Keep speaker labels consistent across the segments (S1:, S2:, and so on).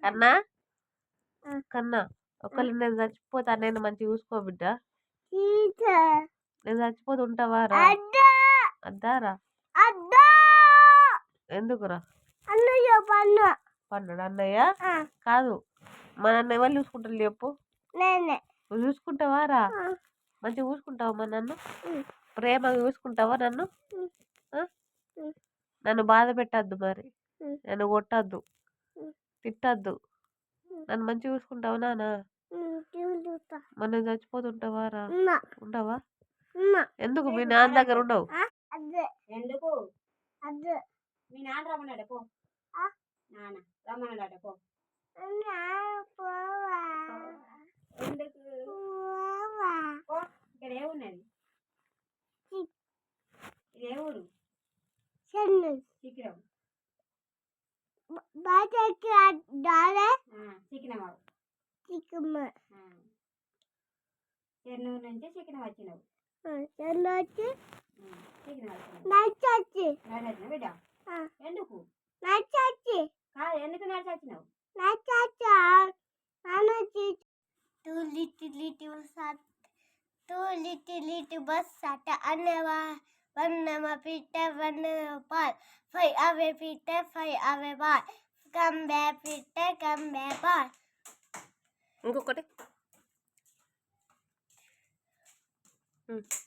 S1: కన్నా కన్నా ఒకవేళ నేను చచ్చిపోతా నేను మంచిగా చూసుకో బిడ్డ. నేను చచ్చిపోతే ఉంటావా రా? అద్దారా ఎందుకురా? పన్నాడు అన్నయ్య కాదు మా నన్ను ఎవరు చూసుకుంటారు చెప్పు? నువ్వు చూసుకుంటావా రా? మంచిగా చూసుకుంటావా మా నన్ను? ప్రేమగా చూసుకుంటావా నన్ను? నన్ను బాధ పెట్టద్దు, మరి నన్ను కొట్టద్దు, తిట్టద్దు, నన్ను మంచిగా చూసుకుంటావా నాన్న? మనం చచ్చిపోతుంటావా రా? ఉండవా? ఎందుకు మీ నాన్న దగ్గర ఉండవు?
S2: ఎందుకు మీ నాన్న రమ్మన్నాడు పో. నాన్న రమ్మన్నాడు పో. ఎందుకు ఇక్కడ ఏమున్నది? ఇదే ఊరు చిక్కిరం చెన్నూరు నుంచి చికెన్ వచ్చినావు. బిడ్డ ఎందుకు ఎందుకు నడిచొచ్చినావు?
S3: Two little bus sat aneva vannama pitta vannama ball. Fly away pitta, fly away ball. Come back pitta, come back ball.
S1: ఇంకొకటి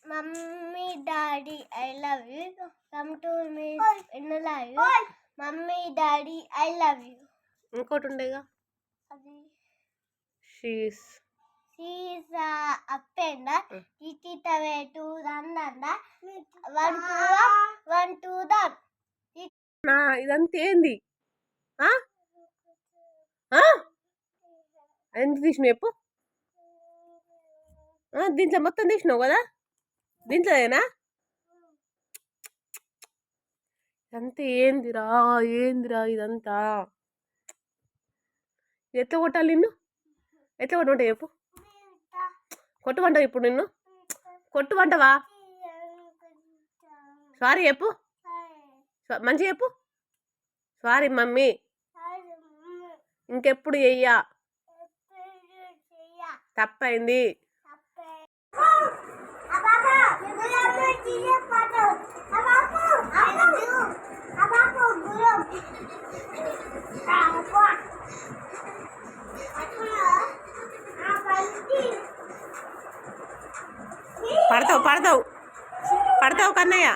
S3: Mummy, Daddy, I love you. Come to me in the life. Mummy, Daddy, I love you.
S1: ఇంకోటి ఉండేగా she's
S3: She's up and it is the way to run and one to down.
S1: ఇదంతా ఏంది? ఎంత తీసినావు చెప్పు? దీంట్లో మొత్తం తీసినావు కదా? దీంట్లోనేనా? ఇదంతా ఏందిరా ఏందిరా ఇదంతా? ఎట్లా కొట్టాలి నిన్ను? ఎట్లా కొట్టుకుంటా చెప్పు? కొట్టుకుంటావు ఇప్పుడు నిన్ను? కొట్టుకుంటావా? సారీ చెప్పు, మంచిగా చెప్పు. సారీ మమ్మీ, ఇంకెప్పుడు చెయ్యా, తప్పైంది. పడతావు పడతావు పడతావు కన్నయ్య.